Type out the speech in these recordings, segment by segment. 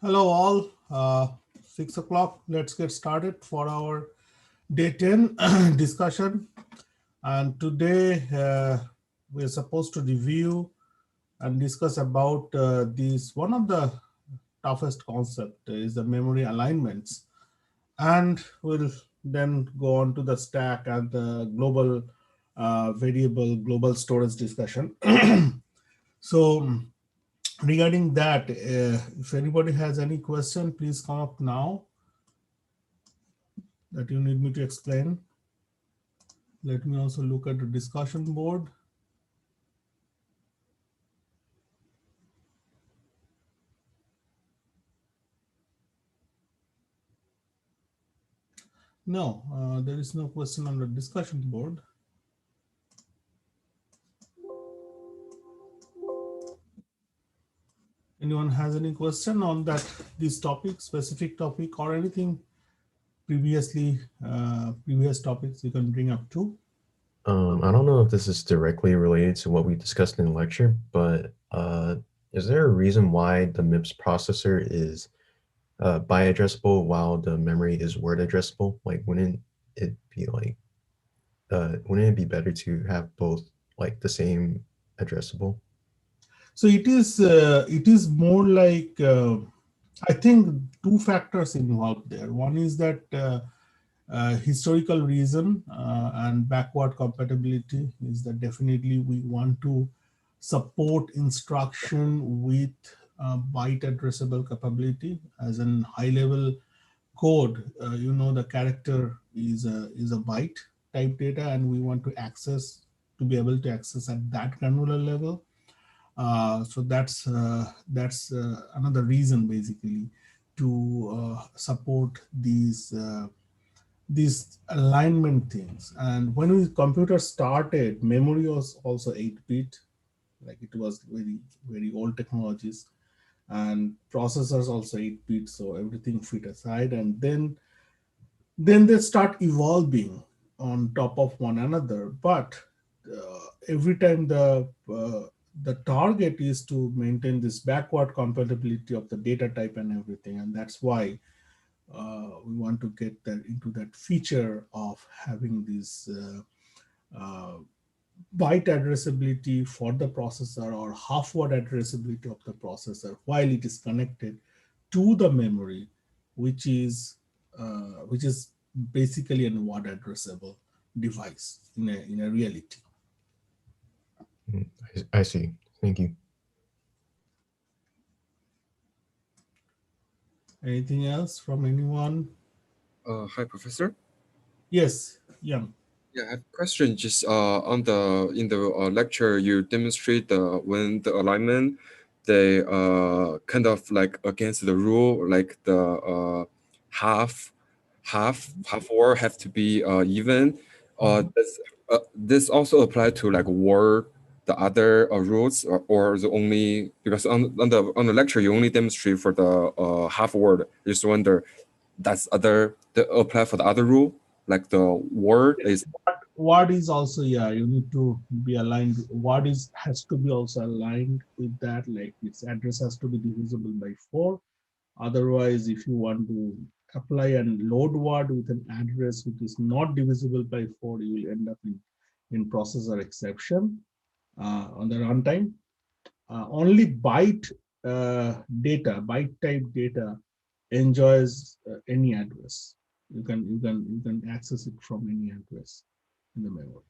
Hello all, 6 o'clock, let's get started for our day 10 discussion. And today we're supposed to review and discuss about one of the toughest concept is the memory alignments. And we'll then go on to the stack and the global variable global storage discussion. So regarding that, if anybody has any question, please come up now that you need me to explain. Let me also look at the discussion board. No, there is no question on the discussion board. Anyone has any question on this topic, specific topic, or anything previous topics you can bring up too? I don't know if this is directly related to what we discussed in the lecture, but is there a reason why the Mips processor is bi-addressable while the memory is word addressable? Like, wouldn't it be better to have both like the same addressable? So it is more like I think two factors involved there. One is that historical reason and backward compatibility is that definitely we want to support instruction with byte addressable capability as in high level code. The character is a byte type data, and we want to be able to access at that granular level. So that's another reason basically to support these alignment things. And when we computer started, memory was also 8-bit, like it was very old technologies, and processors also 8-bit, so everything fit aside, and then they start evolving on top of one another. But every time the target is to maintain this backward compatibility of the data type and everything, and that's why we want to get into that feature of having this byte addressability for the processor or half word addressability of the processor while it is connected to the memory, which is basically an word addressable device in a reality. I see. Thank you. Anything else from anyone? Hi, Professor. Yes, Young. Yeah, I have a question. Just on the in the lecture, you demonstrate when the alignment they kind of like against the rule, like the half half word have to be even. This also apply to like word the other rules or the only because on the lecture you only demonstrate for the half word. I just wonder that's other the apply for the other rule like the word is Word is also, yeah, you need to be aligned. Word has to be also aligned with that, like its address has to be divisible by 4. Otherwise, if you want to apply and load word with an address which is not divisible by 4, you will end up in processor exception on the runtime. Only byte type data enjoys any address. You can access it from any address in the memory.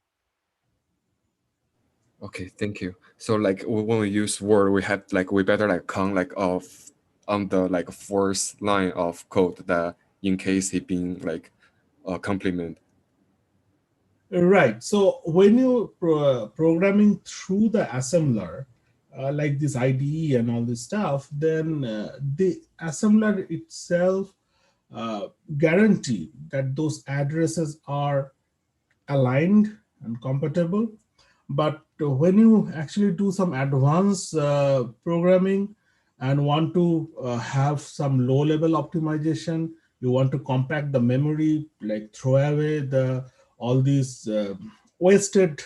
okay. Thank you. So like when we use word, we have like we better like count like of on the like first line of code that in case it being like a complement. Right. So when you programming through the assembler, like this IDE and all this stuff, then the assembler itself guarantee that those addresses are aligned and compatible. But when you actually do some advanced programming and want to have some low level optimization, you want to compact the memory, like throw away all these wasted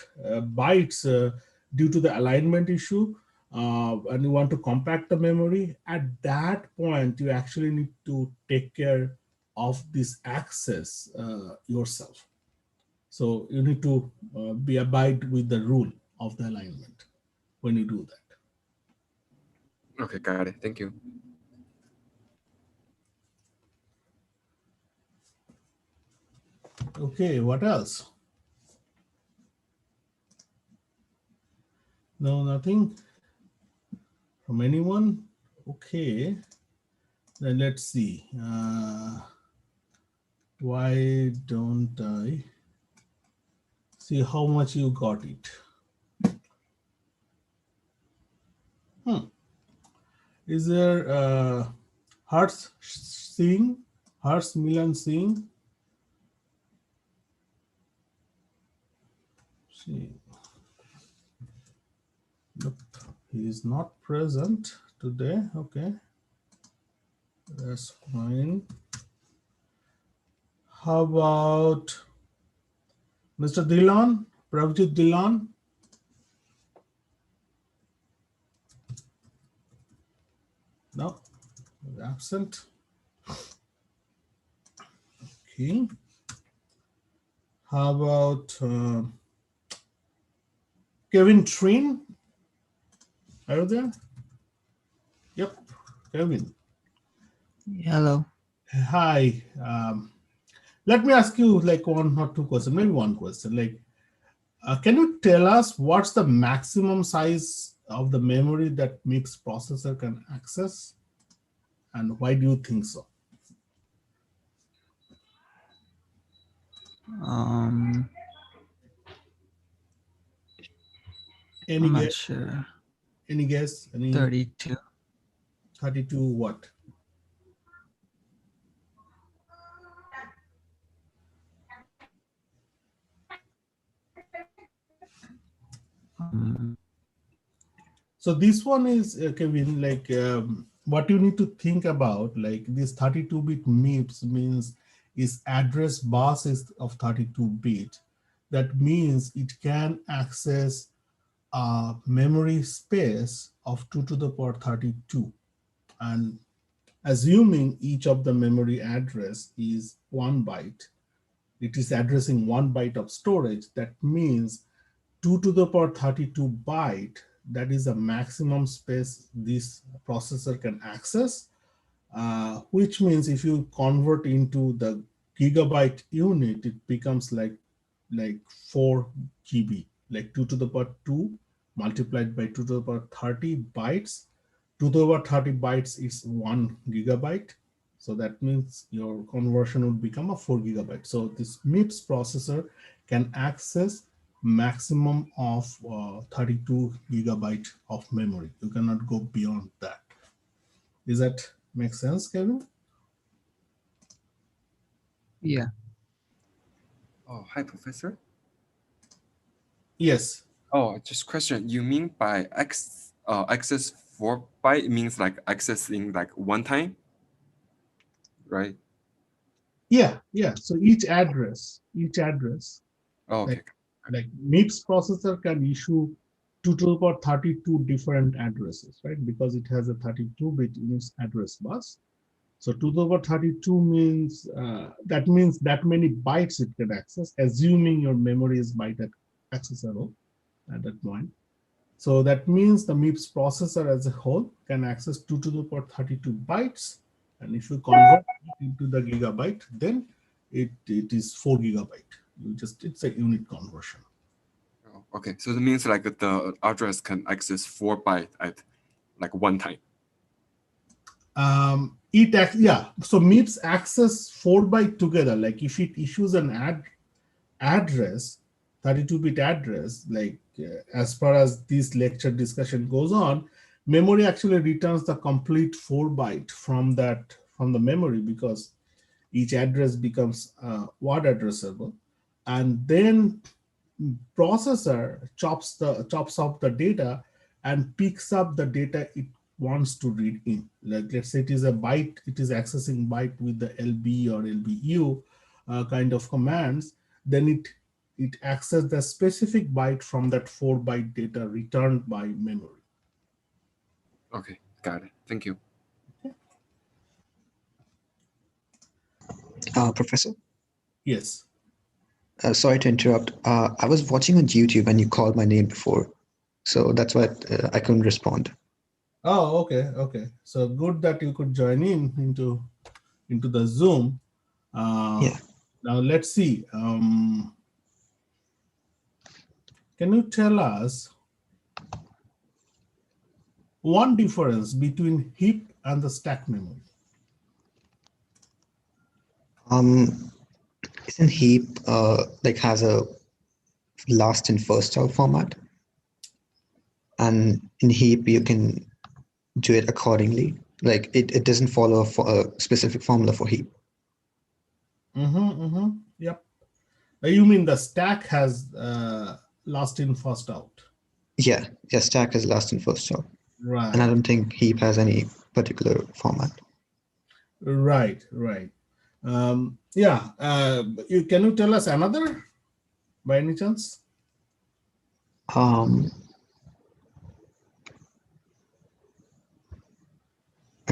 bytes due to the alignment issue, and you want to compact the memory, at that point, you actually need to take care of this access yourself. So you need to be abide with the rule of the alignment when you do that. Okay, got it. Thank you. Okay, what else? No, nothing from anyone? Okay, then let's see. Why don't I see how much you got it? Is there Hertz seeing? Hertz Milan seeing? See. Nope, he is not present today. Okay, that's fine. How about Mr. Dillon, Pravjit Dillon? No, absent. Okay. How about Kevin Trin? Are you there? Yep, Kevin. Hello. Hi. Let me ask you like one or two questions, maybe one question. Like, can you tell us what's the maximum size of the memory that Mips processor can access, and why do you think so? Any I'm not guess? sure. Any guess? Any 32. 32 what? So this one is Kevin, like what you need to think about, like this 32-bit MIPS means is address bus is of 32-bit. That means it can access a memory space of 2 to the power 32. And assuming each of the memory address is 1 byte, it is addressing 1 byte of storage. That means 2 to the power 32 byte, that is the maximum space this processor can access, which means if you convert into the gigabyte unit, it becomes like 4 GB, like 2 to the power 2 multiplied by 2 to the power 30 bytes. 2 to the power 30 bytes is 1 gigabyte. So that means your conversion would become a 4 gigabyte. So this MIPS processor can access maximum of 32 gigabyte of memory. You cannot go beyond that. Does that make sense, Kevin? Yeah. Oh, hi, Professor. Yes. Oh, just question. You mean by access 4 byte means like accessing like one time, right? Yeah. So each address, Oh, okay. like MIPS processor can issue 2 to the power 32 different addresses, right? Because it has a 32-bit in its address bus. So 2 to the power 32 means that many bytes it can access, assuming your memory is byte accessible at that point. So that means the MIPS processor as a whole can access 2 to the power 32 bytes. And if you convert it into the gigabyte, then it is 4 gigabyte. It's a unit conversion. Oh, okay. So that means like the address can access 4 byte at like one time. So MIPS access 4 byte together. Like if it issues an address, 32-bit address, like as far as this lecture discussion goes on, memory actually returns the complete 4 byte from the memory, because each address becomes word addressable, and then processor chops up the data and picks up the data it wants to read in. Like let's say it is a byte, it is accessing byte with the LB or LBU kind of commands, then it accesses the specific byte from that 4 byte data returned by memory. Okay, got it. Thank you. Professor, Yes. sorry to interrupt. I was watching on YouTube and you called my name before, so that's why I couldn't respond. Oh, okay, okay. So good that you could join in into the Zoom. Yeah. Now let's see. Can you tell us one difference between heap and the stack memory? Isn't Heap like has a last in first out format, and in Heap you can do it accordingly. Like it doesn't follow a specific formula for Heap. Yep. You mean the stack has last in first out? Yeah, stack is last in first out, Right. and I don't think Heap has any particular format. Right. Yeah. Can you tell us another by any chance? I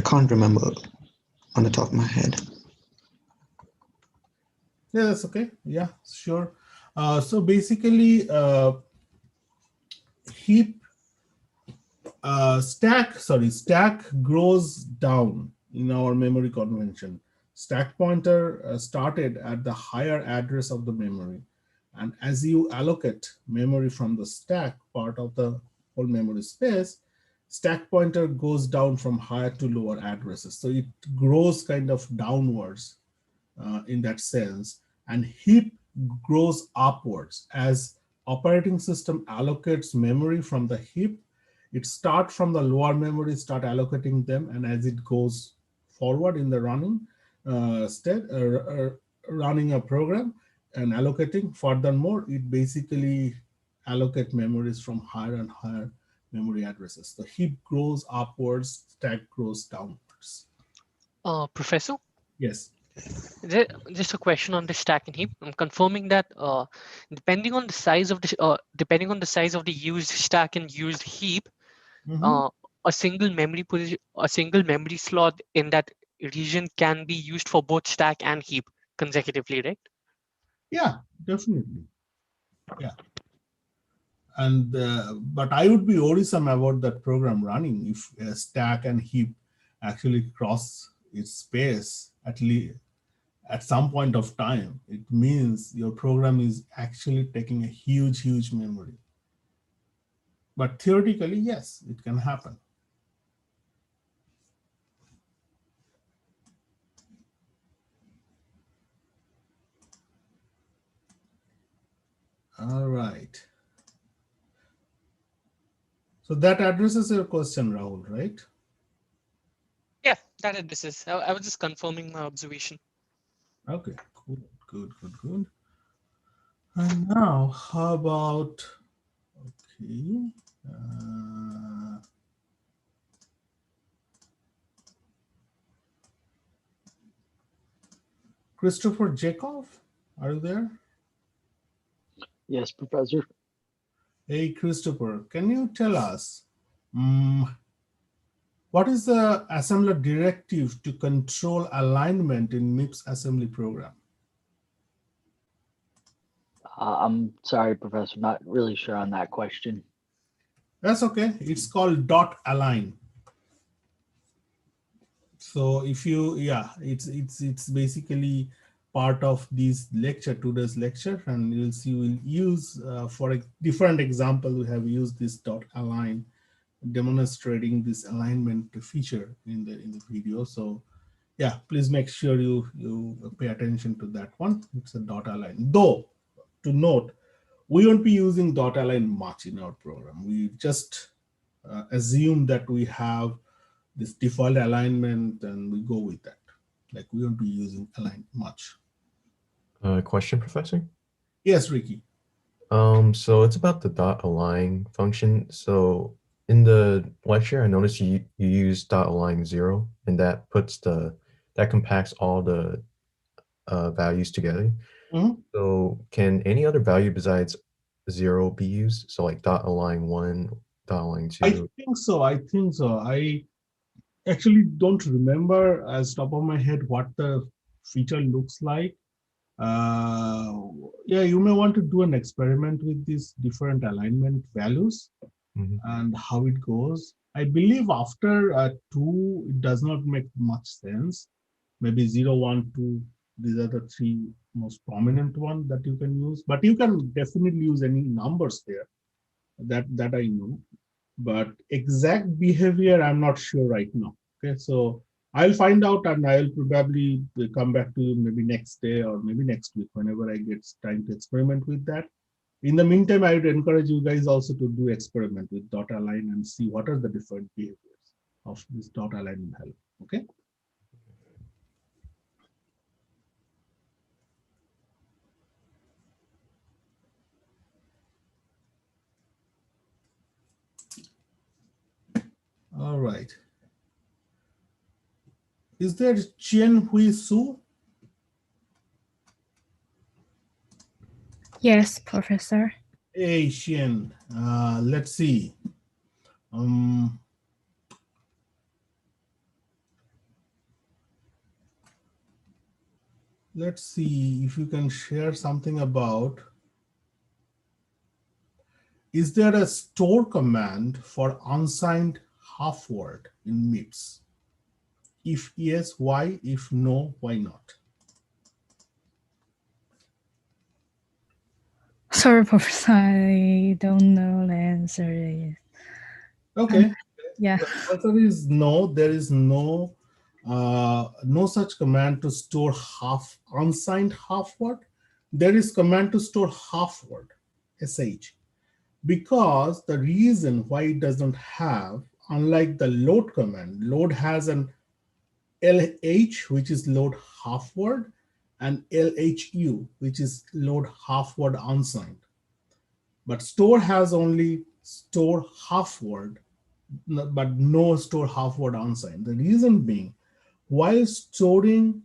can't remember on the top of my head. Yeah, that's okay. Yeah, sure. So basically, heap stack grows down in our memory convention. Stack pointer started at the higher address of the memory, and as you allocate memory from the stack part of the whole memory space, stack pointer goes down from higher to lower addresses. So it grows kind of downwards in that sense, and heap grows upwards as operating system allocates memory from the heap. It starts from the lower memory, start allocating them, and as it goes forward in the running running a program and allocating, furthermore it basically allocate memories from higher and higher memory addresses. The heap grows upwards, stack grows downwards. Professor, Yes. just a question on the stack and heap. I'm confirming that depending on the size of the used stack and used heap, a single memory slot in that region can be used for both stack and heap consecutively, right? Yeah, definitely. Yeah. And but I would be worrisome about that program running if stack and heap actually cross its space at least at some point of time. It means your program is actually taking a huge memory. But theoretically, yes, it can happen. All right. So that addresses your question, Rahul, right? Yeah, that addresses. I was just confirming my observation. Okay, cool, good. And now, how about, okay. Christopher Jacob, are you there? Yes, Professor. Hey, Christopher, can you tell us what is the assembler directive to control alignment in Mips assembly program? I'm sorry, Professor, not really sure on that question. That's okay. It's called dot align. So if you, yeah, it's basically part of today's lecture, and you'll see we'll use for a different example, we have used this dot align, demonstrating this alignment feature in the video. So yeah, please make sure you pay attention to that one. It's a dot align. Though to note, we won't be using dot align much in our program. We just assume that we have this default alignment and we go with that. Like we won't be using align much. Question, Professor? Yes, Ricky. So it's about the dot align function. So in the lecture, I noticed you use dot align 0, and that compacts all the values together. So can any other value besides 0 be used? So like dot align 1, dialing I to? think so. I actually don't remember as top of my head what the feature looks like. Uh, yeah, you may want to do an experiment with these different alignment values Mhm. and how it goes. I believe after 2, it does not make much sense. Maybe 0, 1, 2, these are the 3 most prominent one that you can use, but you can definitely use any numbers there. That I know, but exact behavior I'm not sure right now. Okay, so I'll find out and I'll probably come back to you maybe next day or maybe next week whenever I get time to experiment with that. In the meantime, I would encourage you guys also to do experiment with dot align and see what are the different behaviors of this dot align value. Okay. All right. Is there Chien Hui Su? Yes, Professor. Hey, Chien. Let's see. Um, let's see if you can share something about, is there a store command for unsigned half word in Mips? If yes, why? If no, why not? Sorry, Professor, I don't know the answer yet. Okay. Yeah. The answer is no. There is no such command to store unsigned half word. There is command to store half word, sh. Because the reason why it doesn't have, unlike the load command, load has an LH, which is load half word, and LHU, which is load half word unsigned. But store has only store half word, but no store half word unsigned. The reason being, while storing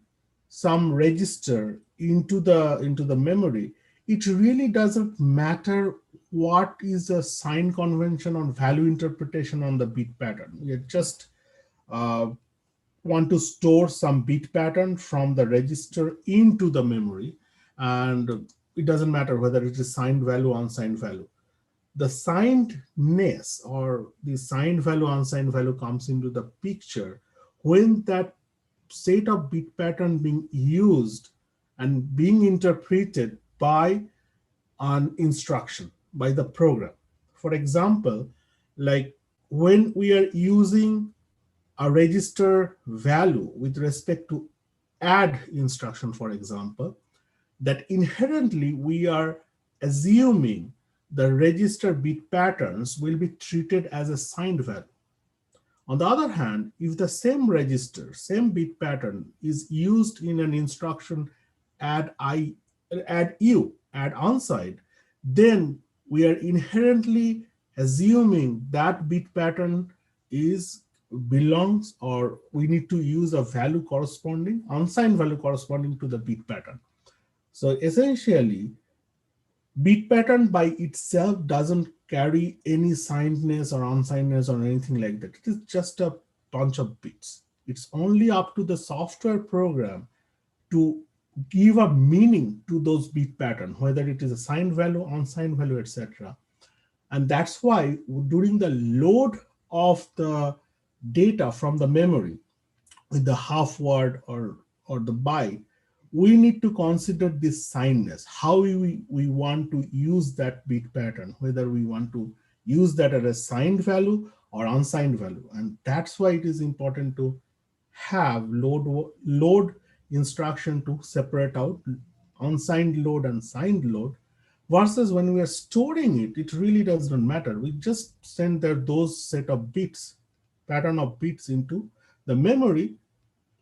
some register into the memory, it really doesn't matter what is the sign convention or value interpretation on the bit pattern. We just uh, want to store some bit pattern from the register into the memory, and it doesn't matter whether it is signed value or unsigned value. The signedness or the signed value, unsigned value comes into the picture when that set of bit pattern being used and being interpreted by an instruction, by the program. For example, like when we are using a register value with respect to add instruction, for example, that inherently we are assuming the register bit patterns will be treated as a signed value. On the other hand, if the same register, same bit pattern is used in an instruction add u, add unsigned, then we are inherently assuming that bit pattern is belongs, or we need to use a value corresponding, unsigned value corresponding to the bit pattern. So essentially, bit pattern by itself doesn't carry any signedness or unsignedness or anything like that. It is just a bunch of bits. It's only up to the software program to give a meaning to those bit pattern, whether it is a signed value, unsigned value, etc. And that's why during the load of the data from the memory with the half word or the byte, we need to consider this signedness, how we want to use that bit pattern, whether we want to use that as a signed value or unsigned value. And that's why it is important to have load instruction to separate out unsigned load and signed load, versus when we are storing it, it really doesn't matter. We just send there those set of bits, pattern of bits into the memory.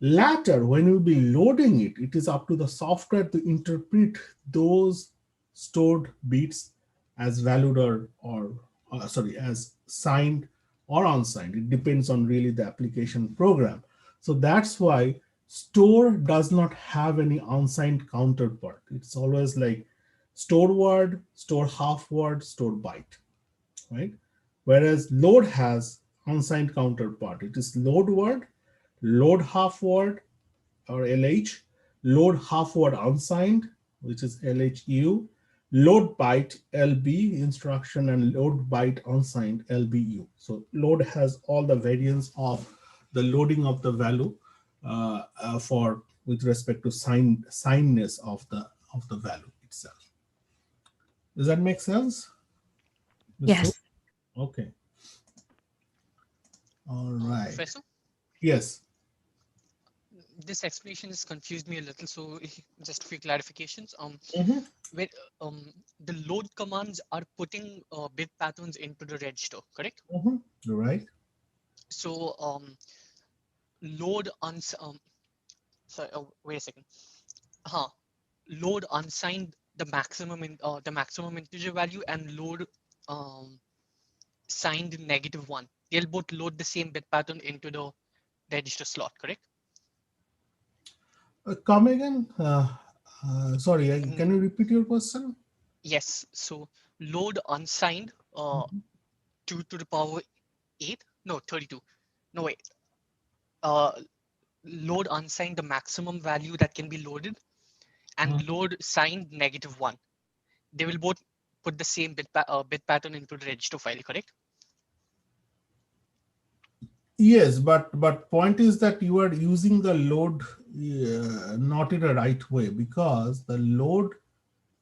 Later, when we'll be loading it, it is up to the software to interpret those stored bits as valued or sorry, as signed or unsigned. It depends on really the application program. So that's why store does not have any unsigned counterpart. It's always like store word, store half word, store byte, right? whereas load has unsigned counterpart. It is load word, load half word or LH, load half word unsigned, which is LHU, load byte LB instruction, and load byte unsigned LBU. So load has all the variants of the loading of the value for with respect to signedness of the value itself. Does that make sense? Yes. Okay. All right. Professor, Yes. this explanation has confused me a little. So just a few clarifications. Mhm. When the load commands are putting bit patterns into the register, correct? You're right. So load sorry, wait a second. Load unsigned the maximum integer value, and load signed -1. They'll both load the same bit pattern into the register slot, correct? Come again. Sorry, can you repeat your question? Yes. So load unsigned 2 to the power 8. No, 32. No, wait. Load unsigned the maximum value that can be loaded, and load signed -1. They will both put the same bit pattern into the register file, correct? Yes, but point is that you are using the load not in a right way, because the load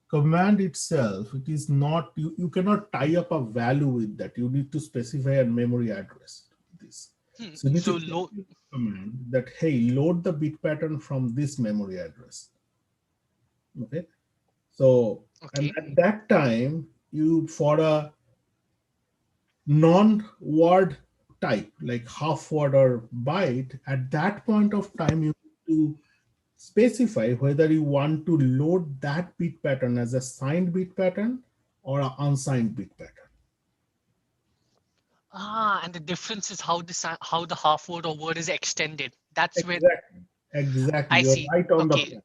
command itself, it is not, you cannot tie up a value with that. You need to specify a memory address. This. So you need So to load command that, hey, load the bit pattern from this memory address. Okay. So, and at that time, you, for a non-word type like half word or byte, at that point of time you need to specify whether you want to load that bit pattern as a signed bit pattern or an unsigned bit pattern. and the difference is how the half word or word is extended. That's when Exactly. I You're see. right on the Okay. point.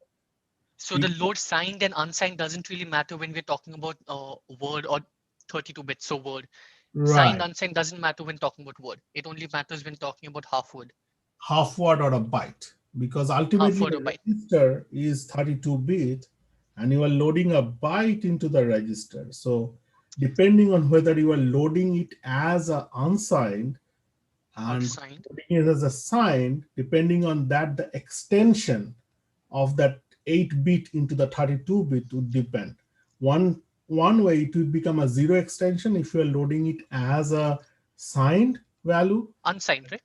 So the load signed and unsigned doesn't really matter when we're talking about word or 32 bits. So word signed, Right. unsigned doesn't matter when talking about word. It only matters when talking about half word. Half word or a byte, because Half ultimately word or the byte. register is 32-bit and you are loading a byte into the register. So depending on whether you are loading it as a unsigned and Signed. loading it as a signed, depending on that, the extension of that 8-bit into the 32-bit would depend. One way it would become a 0 extension if you are loading it as a signed value. Unsigned, right?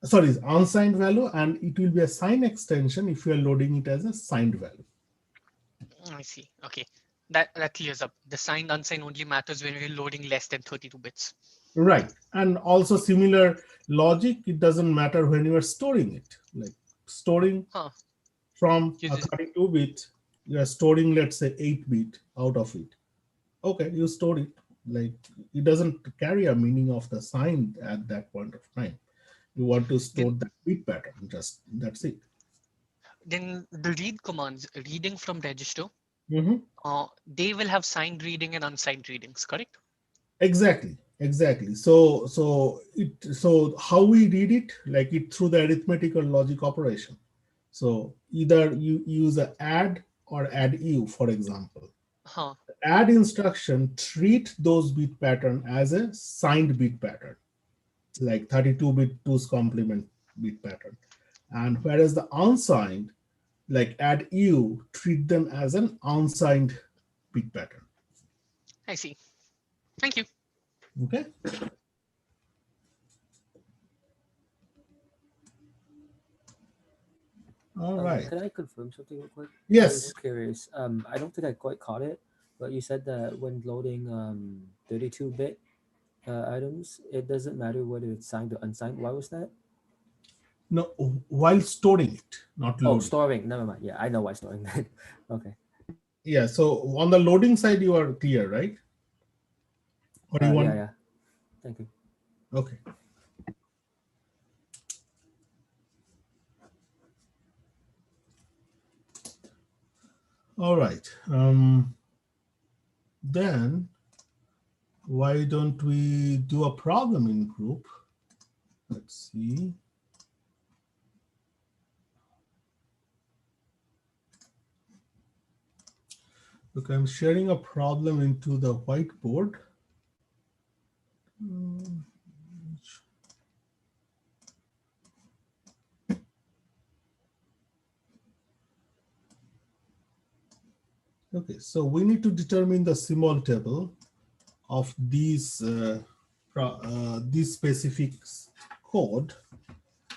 Sorry, unsigned value, and it will be a signed extension if you are loading it as a signed value. I see. Okay. That clears up. The signed, unsigned only matters when we're loading less than 32 bits. Right. And also similar logic, it doesn't matter when you are storing it. Like storing from a 32-bit, you are storing, let's say, 8-bit out of it. Okay, you store it. Like it doesn't carry a meaning of the sign at that point of time. You want to store that bit pattern, just that's it. Then the read commands, reading from register, Mm-hmm. they will have signed reading and unsigned readings, correct? Exactly. So how we read it, like it through the arithmetical logic operation. So either you use a add or add u, for example. The add instruction treat those bit pattern as a signed bit pattern, like 32-bit 2's complement bit pattern. And whereas the unsigned, like add u, treat them as an unsigned bit pattern. I see. Thank you. Okay. All right. Can I confirm something real quick? Yes. I was curious. I don't think I quite caught it, but you said that when loading 32-bit items, it doesn't matter whether it's signed or unsigned. Why was that? No, while storing it, not loading. Oh, storing. Never mind. Yeah, I know why storing that. Okay. Yeah. So on the loading side, you are clear, right? Or you want? Yeah. Thank you. Okay. All right. Then why don't we do a problem in group? Let's see. Look, I'm sharing a problem into the whiteboard. Okay, so we need to determine the symbol table of these specific code.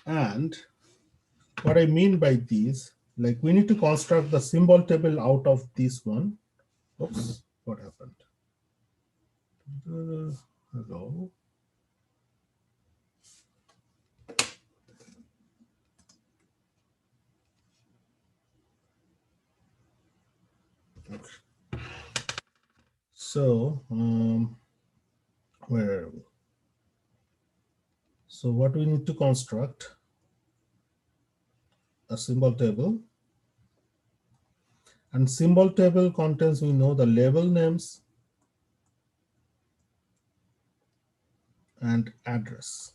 And what I mean by these, like we need to construct the symbol table out of this one. Oops, what happened? Hello. Okay. So, where are we? So what we need to construct a symbol table, and symbol table contains, we know, the label names and address.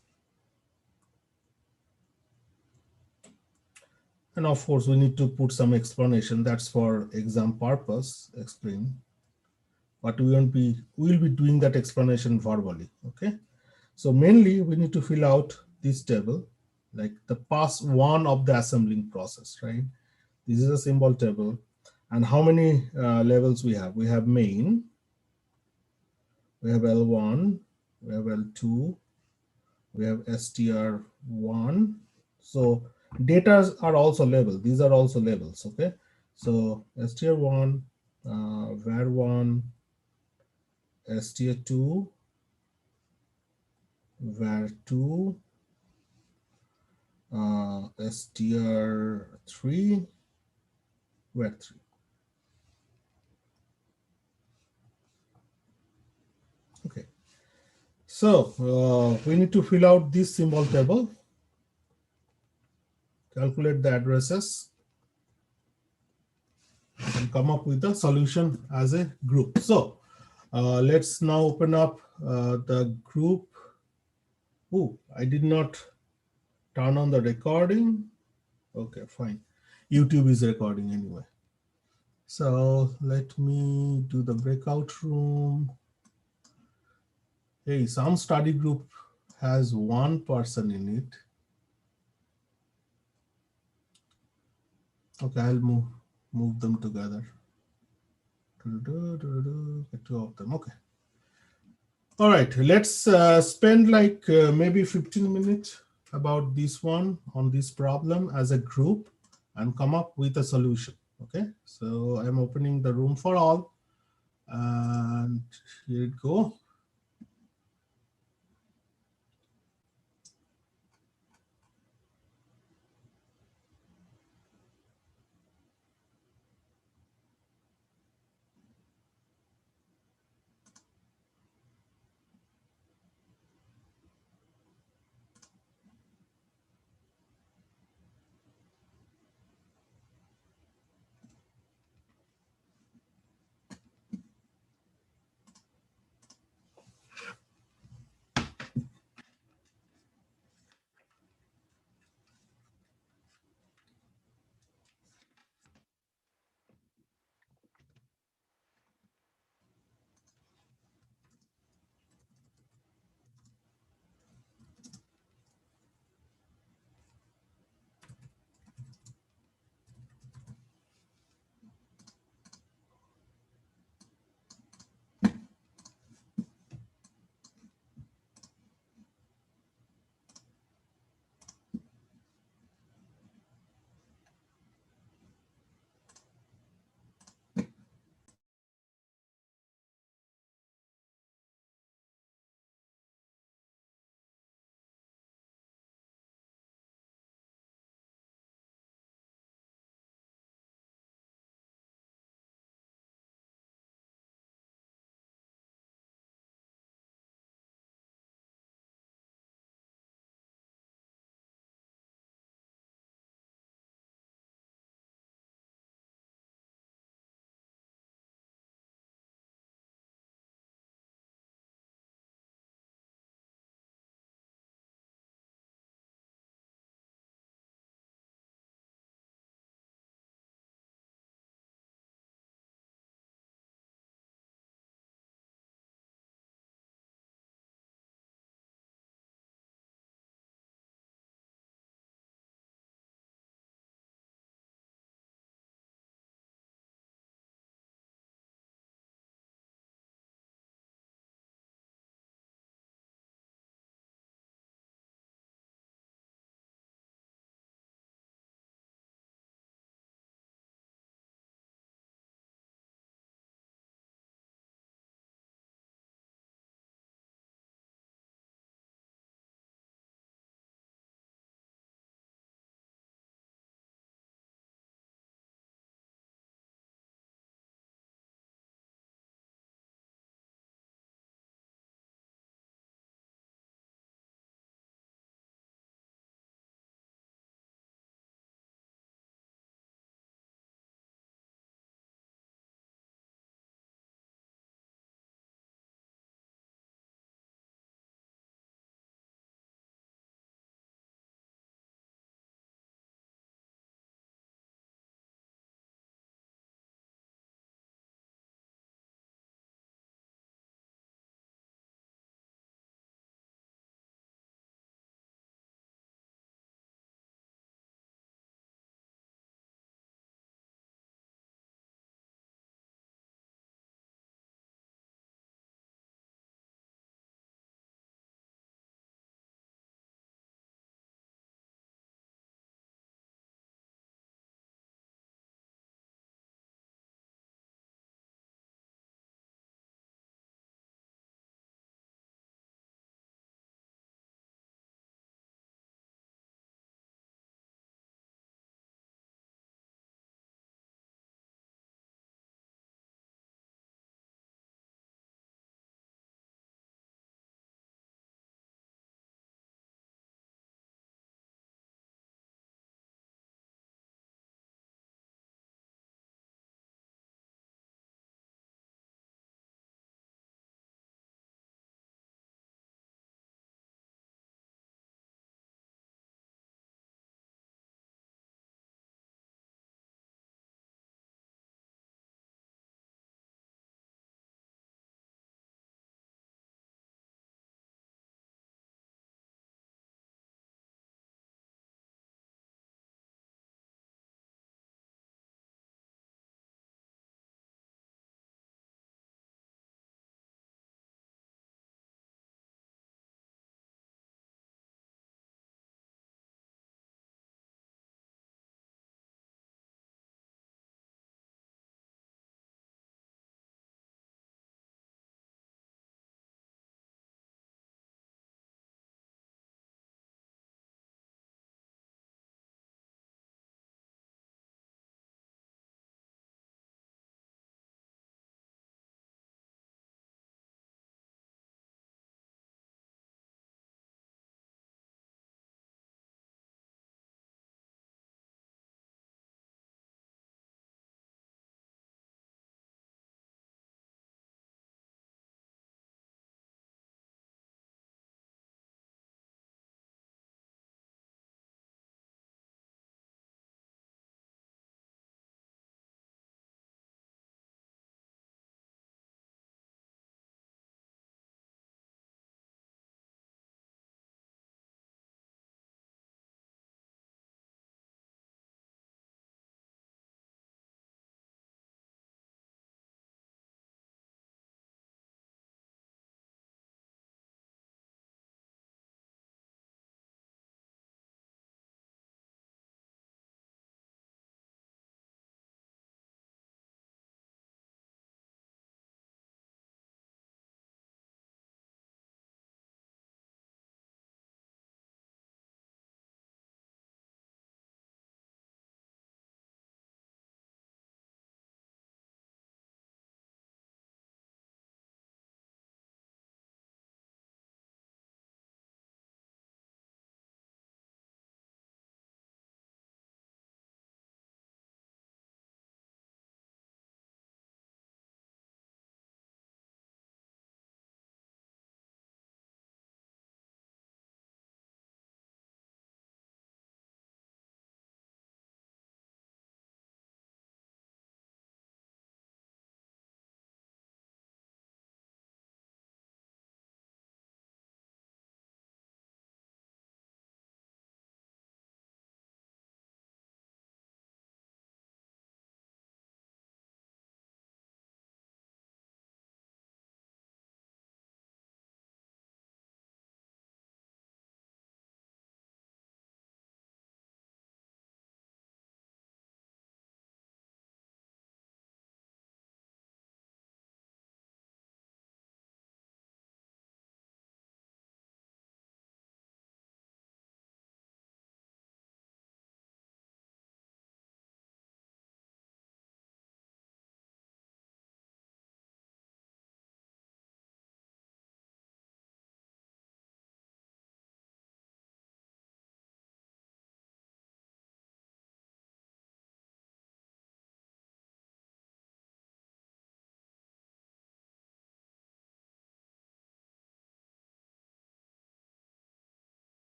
And of course, we need to put some explanation. That's for exam purpose, explain. But we'll be doing that explanation verbally, okay? So mainly we need to fill out this table, like the pass one of the assembling process, right? This is a symbol table. And how many levels we have? We have main, we have L1, we have L2, we have str1. So data are also labeled. These are also labels, okay? So str1, var1, str2, var2, str3, var3. Okay. So we need to fill out this symbol table, calculate the addresses, and come up with the solution as a group. So let's now open up the group. Oh, I did not turn on the recording. Okay, fine. YouTube is recording anyway. So let me do the breakout room. Hey, some study group has one person in it. Okay, I'll move them together. Get two of them. Okay. All right, let's spend like maybe 15 minutes about this one on this problem as a group and come up with a solution. Okay, so I'm opening the room for all, and here it go.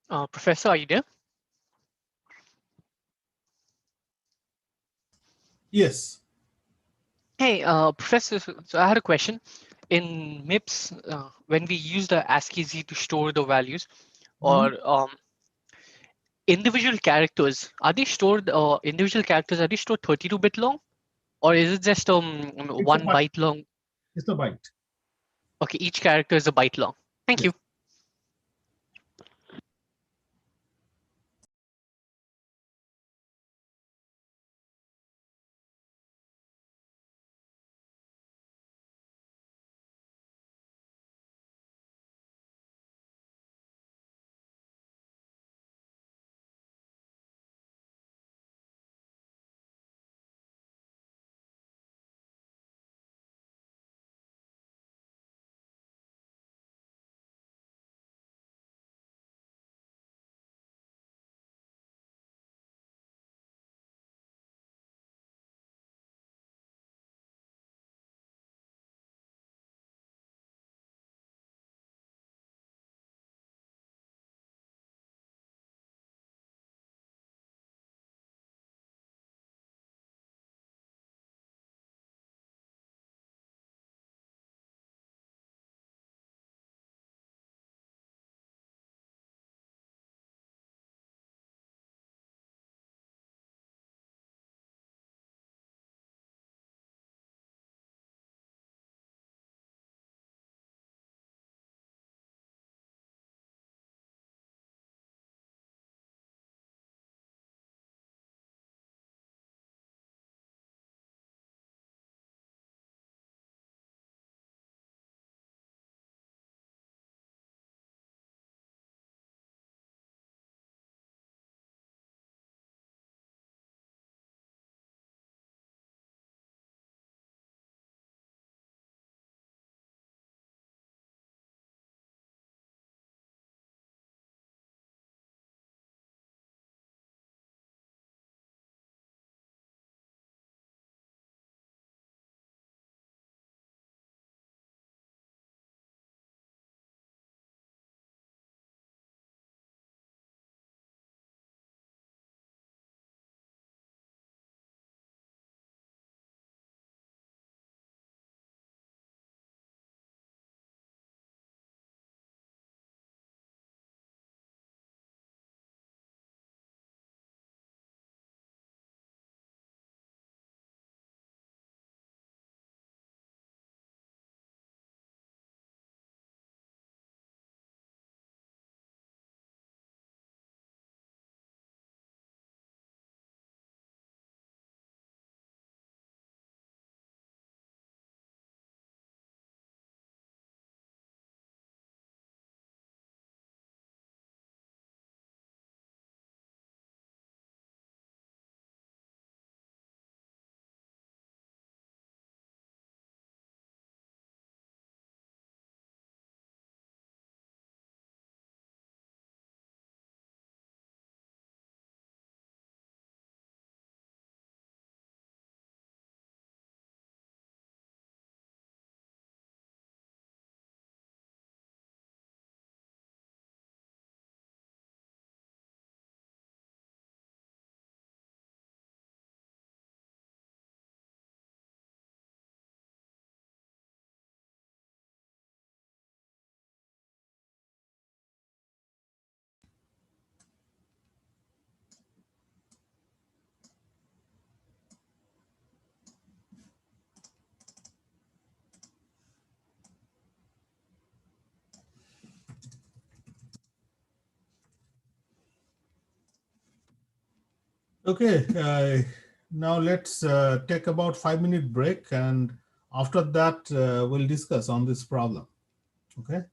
Professor, are you there? Yes. Hey, Professor, so I had a question. In Mips, when we use the ASCII Z to store the values, or individual characters, are they stored, individual characters, are they stored 32-bit long? Or is it just It's a 1 byte long? It's a byte. Okay, each character is a byte long. Thank you. Okay, now let's take about 5-minute break, and after that we'll discuss on this problem. Okay.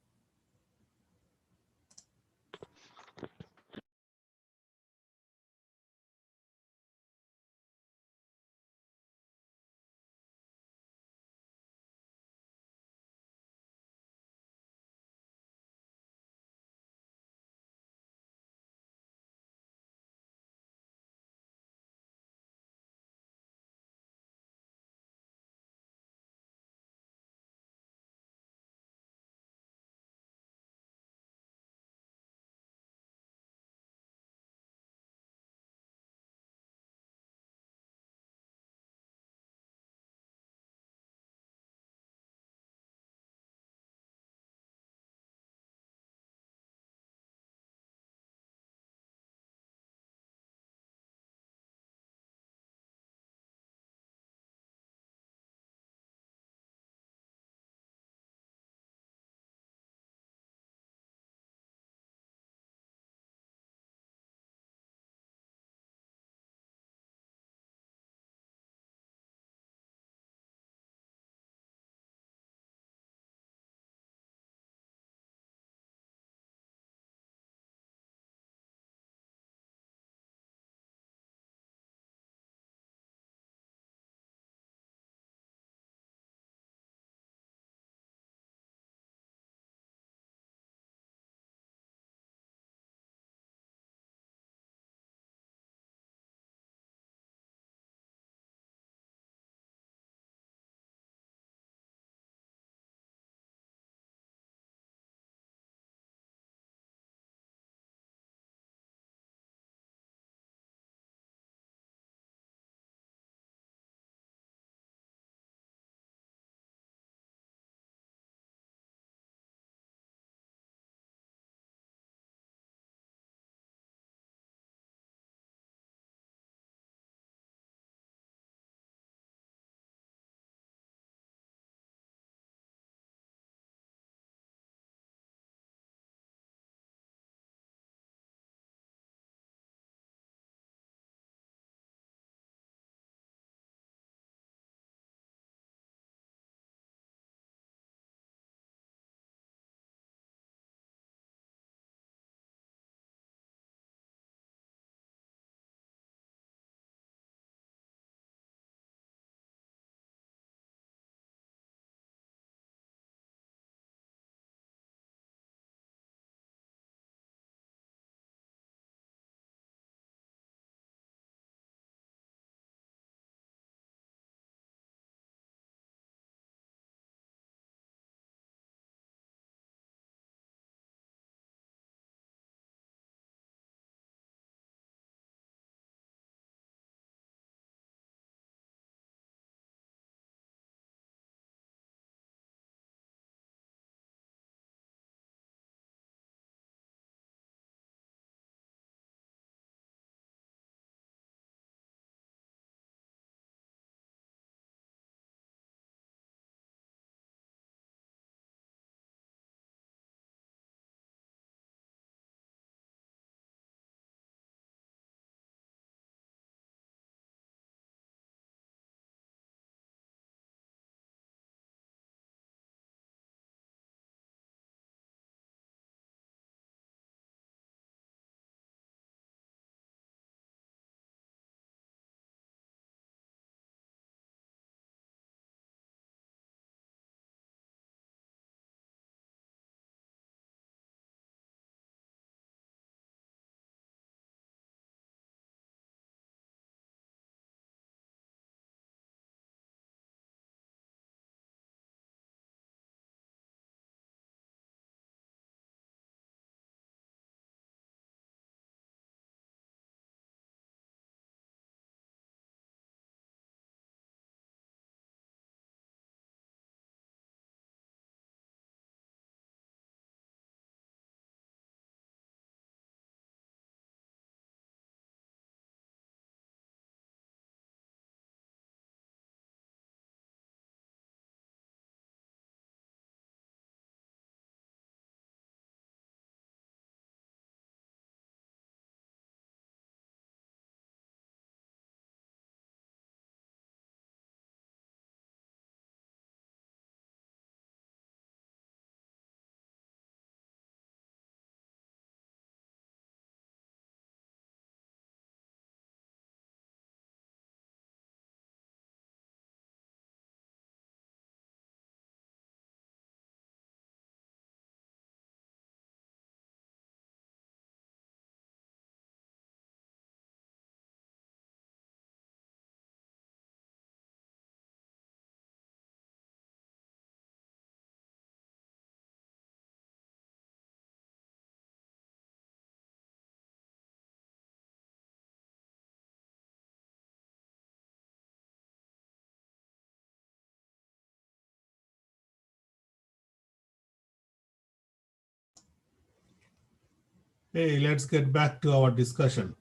Hey, let's get back to our discussion.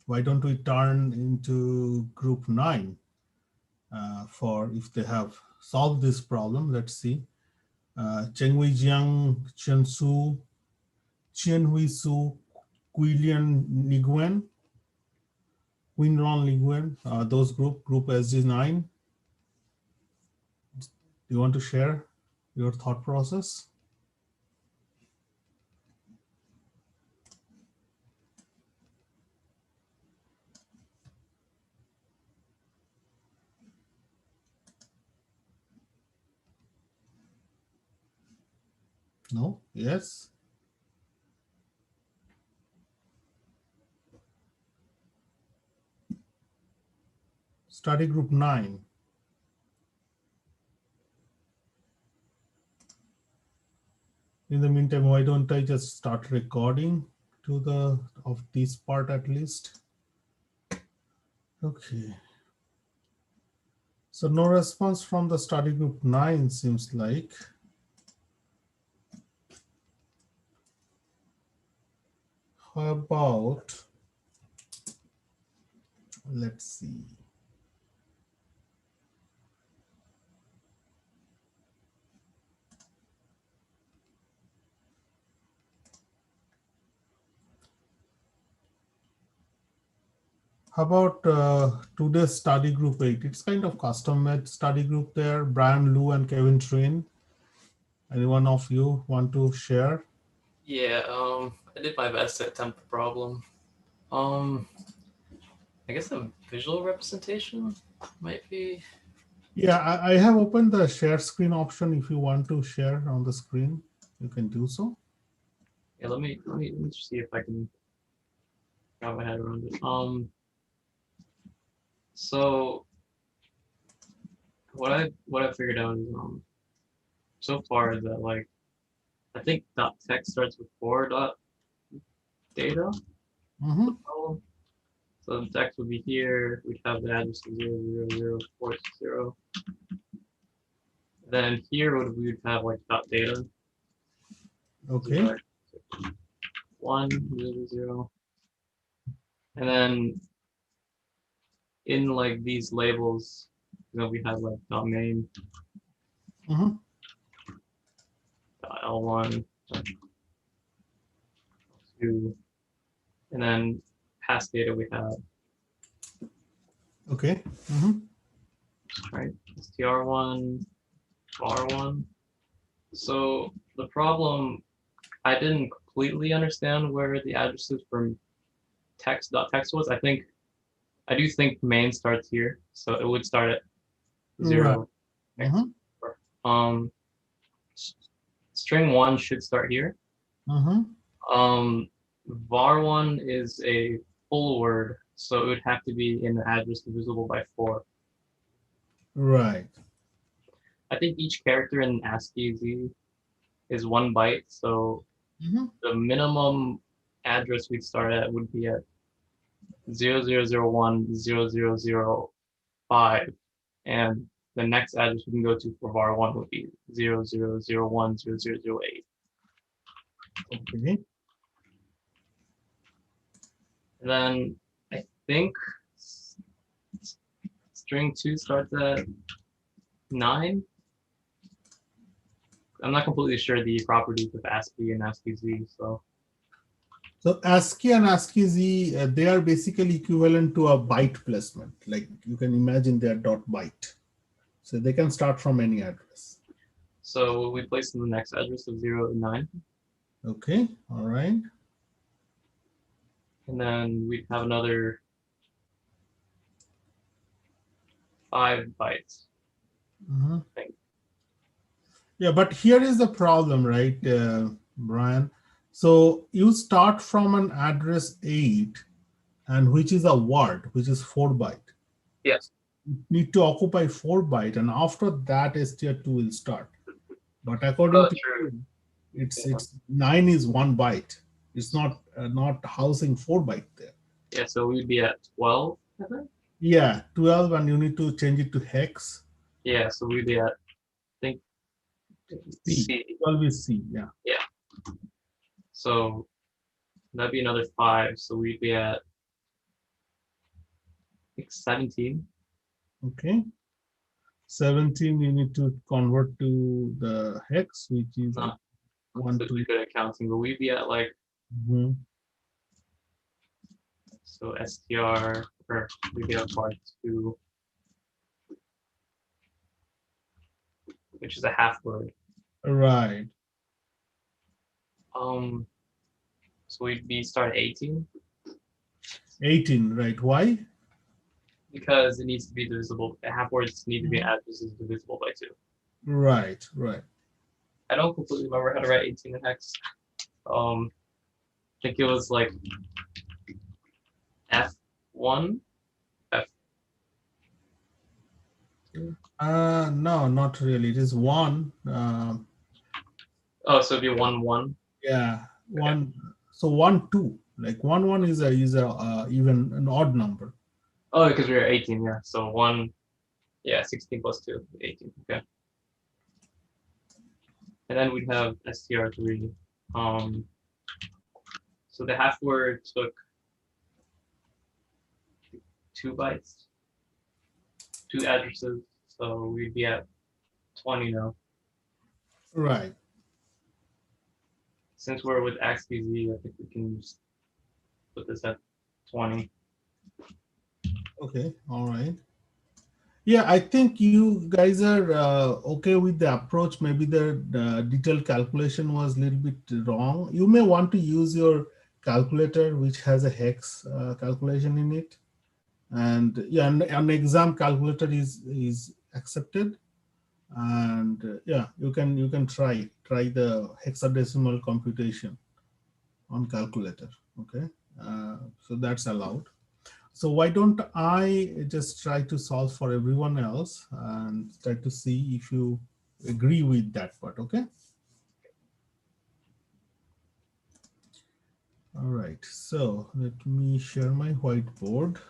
Why don't we turn into group 9 for if they have solved this problem? Let's see. Chengwei Jiang, Chen Su, Chen Hui Su, Quillian Nguyen, Quinron Nguyen, those group SG9. Do you want to share your thought process? No? Yes? Study group 9. In the meantime, why don't I just start recording to the of this part at least? Okay. So no response from the study group 9 seems like. How about, let's see. How about today's study group 8? It's kind of custom-made study group there. Brian Liu and Kevin Trin. Anyone of you want to share? Yeah, I did my best to attempt the problem. I guess a visual representation might be. Yeah, I have opened the share screen option. If you want to share on the screen, you can do so. Yeah, let me see if I can wrap my head around it. So what I figured out is so far is that like I think .text starts with 4.data. Mm-hmm. So the text would be here. We'd have the address of 0000460. Then here we would have like .data. Okay. 100. And then in like these labels, we have like .main, Mm-hmm. .l1, .2, and then past data we have. Okay. Mm-hmm. Right, str1, var1. So the problem, I didn't completely understand where the addresses from text.text was. I do think main starts here, so it would start at 0. Right. Mm-hmm. String 1 should start here. Mm-hmm. var1 is a full word, so it would have to be in the address divisible by 4. Right. I think each character in ASCII Z is 1 byte, so the minimum address we'd start at would be at 00010005, and the next address we can go to for var1 would be 00010008. Okay. And then I think string 2 starts at 9. I'm not completely sure the properties of ASCII and ASCII Z, so. So ASCII and ASCII Z, they are basically equivalent to a byte placement. Like you can imagine they are dot byte. So they can start from any address. So we place in the next address of 0 to 9. Okay, all right. And then we'd have another 5 bytes. Mm-hmm. Yeah, but here is the problem, right, Brian? So you start from an address 8, and which is a word, which is 4 byte. Yes. You need to occupy 4 byte, and after that str2 will start. But according to you, it's 9 is 1 byte. It's not housing 4 byte there. Yeah, so we'd be at 12, I think? Yeah, 12, and you need to change it to hex. Yeah, so we'd be at, I think, C. 12 is C, yeah. Yeah. So That'd be another 5, so we'd be at like 17. Okay. 17 you need to convert to the hex, which is Not 1, so 2. good at counting, but we'd be at like, so str, or we'd be at part 2, which is a half word. Right. So we'd be start at 18. 18, right. Why? Because it needs to be divisible. Half words need to be addresses divisible by 2. Right, right. I don't completely remember how to write 18 in hex. I think it was like F1, F. No, not really. It is 1. Oh, so it'd be 1, 1. Yeah, 1. So 1, 2. Like 1, 1 is a even an odd number. Oh, because we were 18, yeah. So 1, yeah, 16 plus 2, 18. Okay. And then we'd have str3. So the half word took 2 bytes, 2 addresses. So we'd be at 20 now. Right. Since we're with AXPZ, I think we can just put this at 20. Okay, all right. Yeah, I think you guys are okay with the approach. Maybe the detailed calculation was a little bit wrong. You may want to use your calculator, which has a hex calculation in it. And yeah, an exam calculator is accepted. And yeah, you can try the hexadecimal computation on calculator. Okay, so that's allowed. So why don't I just try to solve for everyone else and try to see if you agree with that part, okay? All right, so let me share my whiteboard.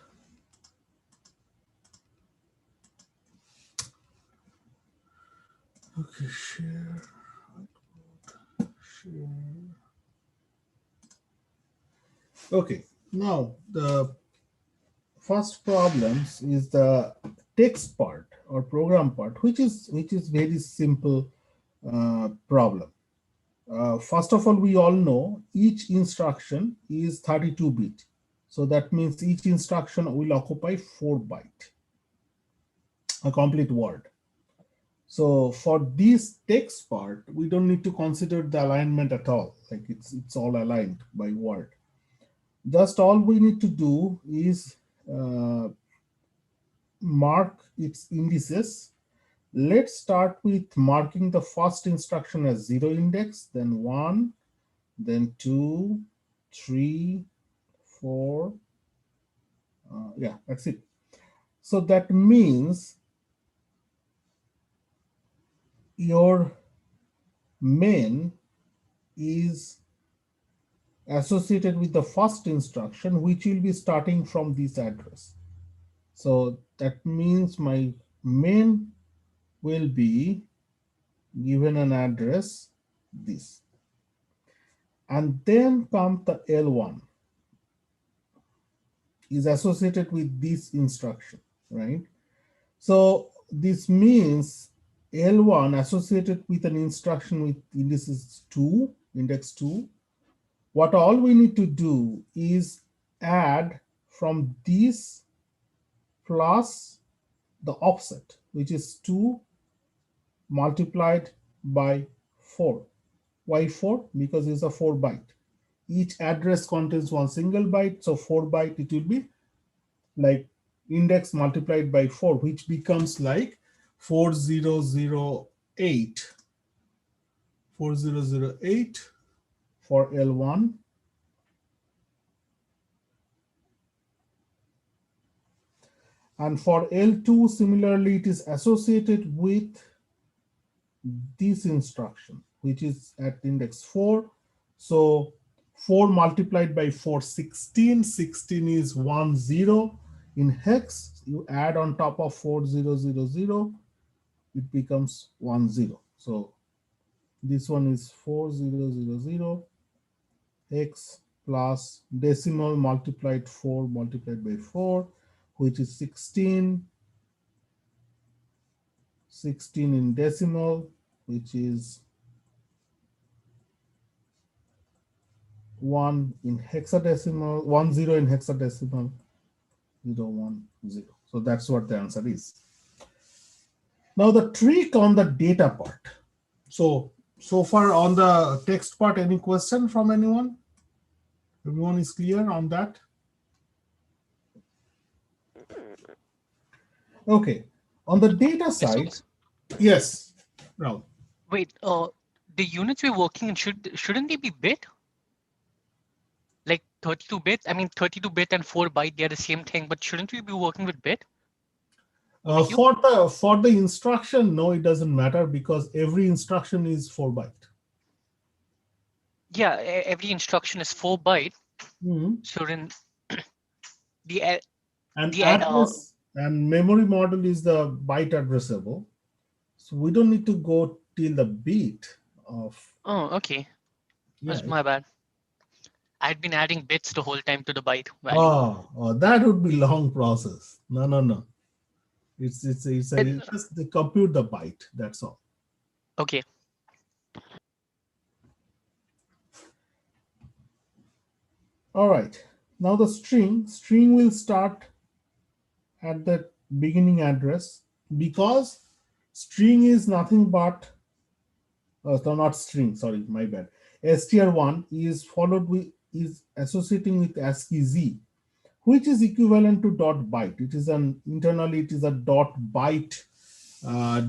Okay, share whiteboard, share. Okay, now the first problems is the text part or program part, which is very simple problem. First of all, we all know each instruction is 32-bit. So that means each instruction will occupy 4 bytes, a complete word. So for this text part, we don't need to consider the alignment at all. Like it's all aligned by word. Just all we need to do is mark its indices. Let's start with marking the first instruction as 0 index, then 1, then 2, 3, 4. Yeah, that's it. So that means your main is associated with the first instruction, which will be starting from this address. So that means my main will be given an address this. And then comes the L1 is associated with this instruction, right? So this means L1 associated with an instruction with indices 2, index 2. What all we need to do is add from this plus the offset, which is 2 multiplied by 4. Why 4? Because it's a 4 byte. Each address contains 1 single byte, so 4 byte it will be like index multiplied by 4, which becomes like 4008. 4008 for L1. And for L2, similarly, it is associated with this instruction, which is at index 4. So 4 multiplied by 4, 16. 16 is 10. In hex, you add on top of 4000, it becomes 10. So this one is 4000 hex plus decimal multiplied 4 multiplied by 4, which is 16. 16 in decimal, which is 1 in hexadecimal, 10 in hexadecimal, 010. So that's what the answer is. Now the trick on the data part. So far on the text part, any question from anyone? Everyone is clear on that? Okay. On the data side, yes, Rahul. Wait, the units we're working in shouldn't they be bit? Like 32 bits? I mean, 32 bit and 4 byte, they're the same thing, but shouldn't we be working with bit? For the instruction, no, it doesn't matter because every instruction is 4 byte. Yeah, every instruction is 4 byte. So then address and memory model is the byte addressable. So we don't need to go till the bit of. Oh, okay. That's Yeah. my bad. I'd been adding bits the whole time to the byte value. Oh, that would be long process. No. It's just to compute the byte. That's all. Okay. All right. Now the string will start at the beginning address because string is nothing but no, not string. Sorry, my bad. str1 is followed with is associating with ASCII Z, which is equivalent to dot byte. It is internally it is a dot byte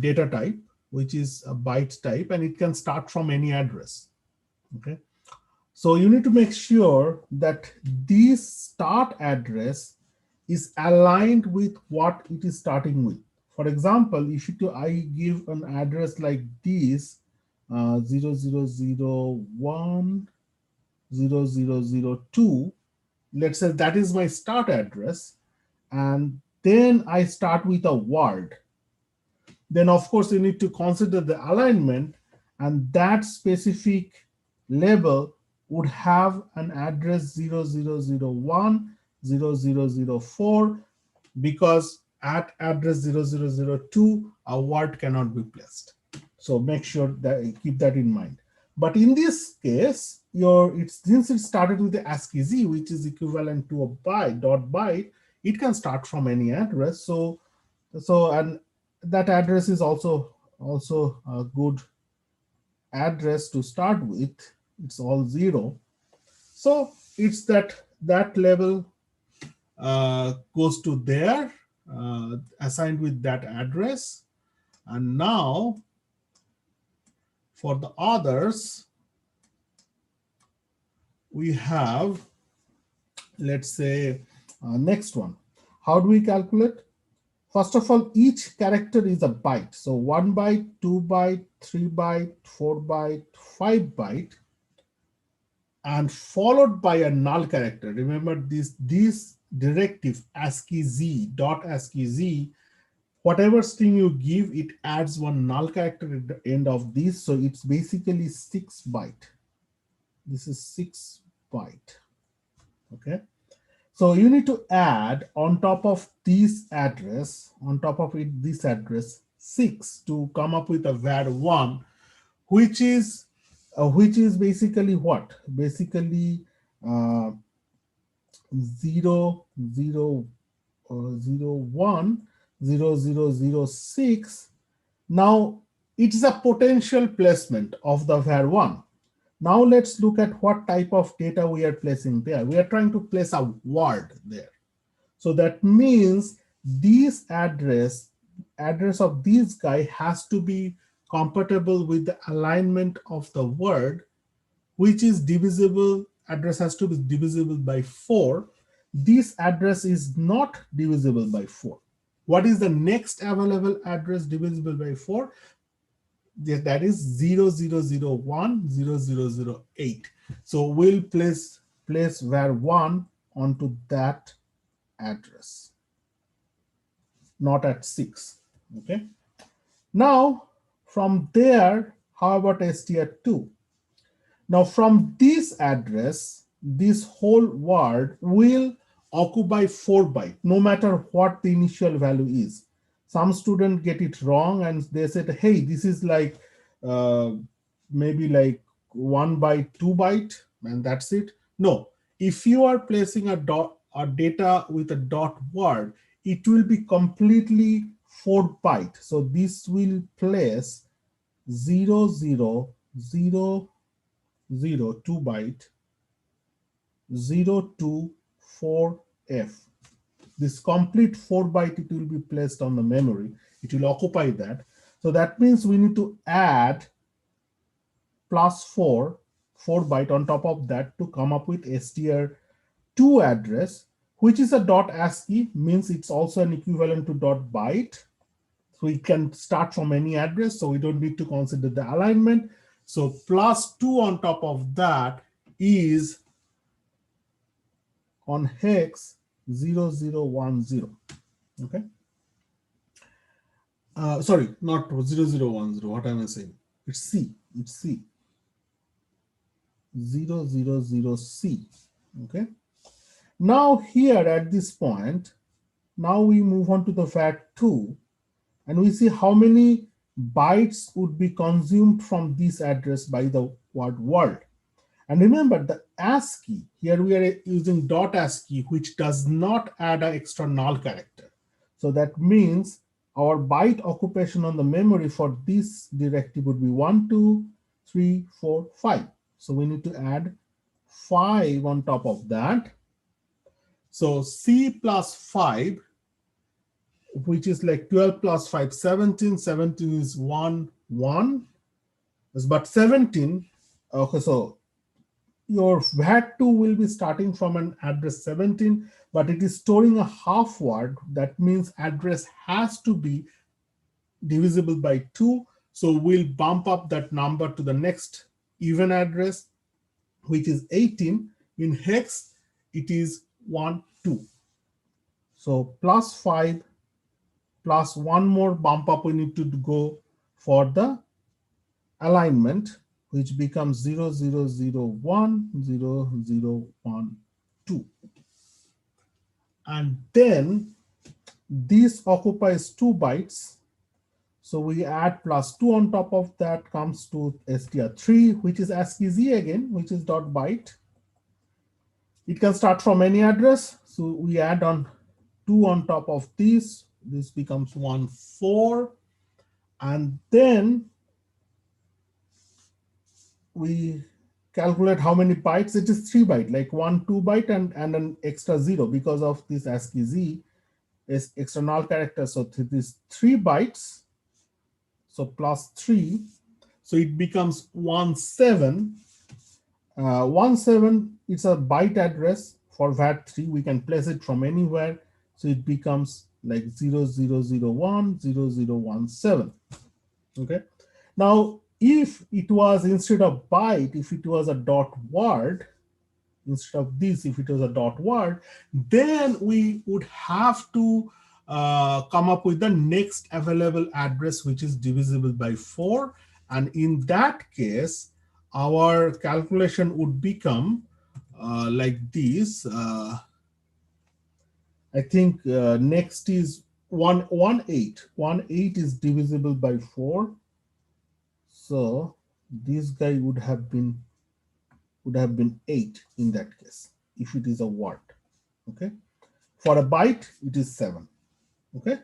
data type, which is a byte type, and it can start from any address. Okay, so you need to make sure that this start address is aligned with what it is starting with. For example, if I give an address like this, 0001 0002, let's say that is my start address, and then I start with a word. Then of course you need to consider the alignment, and that specific label would have an address 0001 0004 because at address 0002 a word cannot be placed. So make sure that keep that in mind. But in this case, since it started with the ASCII Z, which is equivalent to a byte, dot byte, it can start from any address. So and that address is also a good address to start with. It's all 0. So it's that level goes to there, assigned with that address. And now for the others, we have, let's say, next one. How do we calculate? First of all, each character is a byte. So 1 byte, 2 byte, 3 byte, 4 byte, 5 byte, and followed by a null character. Remember this directive ASCII Z, dot ASCII Z, whatever string you give, it adds one null character at the end of this. So it's basically 6 byte. This is 6 byte. Okay. So you need to add on top of this address, this address 6 to come up with a var1, which is basically what? Basically 0010006. Now it is a potential placement of the var1. Now let's look at what type of data we are placing there. We are trying to place a word there. So that means this address of this guy has to be compatible with the alignment of the word, which is divisible. Address has to be divisible by 4. This address is not divisible by 4. What is the next available address divisible by 4? That is 0001 0008. So we'll place var1 onto that address, not at 6. Okay. Now from there, how about str2? Now from this address, this whole word will occupy 4 bytes, no matter what the initial value is. Some students get it wrong and they said, hey, this is like maybe like 1 byte, 2 byte, and that's it. No, if you are placing a dot or data with a dot word, it will be completely 4 byte. So this will place 0, 0, 0, 0, 2 byte, 0 to 4F. This complete 4 byte, it will be placed on the memory. It will occupy that. So that means we need to add plus 4 byte on top of that to come up with str2 address, which is a dot ASCII, means it's also an equivalent to dot byte. So we can start from any address, so we don't need to consider the alignment. So plus 2 on top of that is on hex 0010. Okay. Sorry, not 0010. What am I saying? It's C. It's C. 000C. Okay. Now here at this point, now we move on to the fact 2, and we see how many bytes would be consumed from this address by the word world. And remember the ASCII, here we are using dot ASCII, which does not add an extra null character. So that means our byte occupation on the memory for this directive would be 1, 2, 3, 4, 5. So we need to add 5 on top of that. So C plus 5, which is like 12 plus 5, 17. 17 is 1, 1. But 17, okay, so your VAT2 will be starting from an address 17, but it is storing a half word. That means address has to be divisible by 2. So we'll bump up that number to the next even address, which is 18. In hex, it is 1, 2. So plus 5 plus 1 more bump up we need to go for the alignment, which becomes 0001, 0012. And then this occupies 2 bytes. So we add plus 2 on top of that, comes to str3, which is ASCII Z again, which is dot byte. It can start from any address. So we add on 2 on top of this. This becomes 1, 4. And then we calculate how many bytes. It is 3 byte, like 1, 2 byte and an extra 0 because of this ASCII Z is extra null character. So this 3 bytes. So plus 3. So it becomes 17. 17, it's a byte address for VAT3. We can place it from anywhere. So it becomes like 0001, 0017. Okay. Now, if it was instead of byte, if it was a dot word, instead of this, if it was a dot word, then we would have to come up with the next available address, which is divisible by 4. And in that case, our calculation would become like this. I think next is 118. 18 is divisible by 4. So this guy would have been 8 in that case, if it is a word. Okay. For a byte, it is 7. Okay.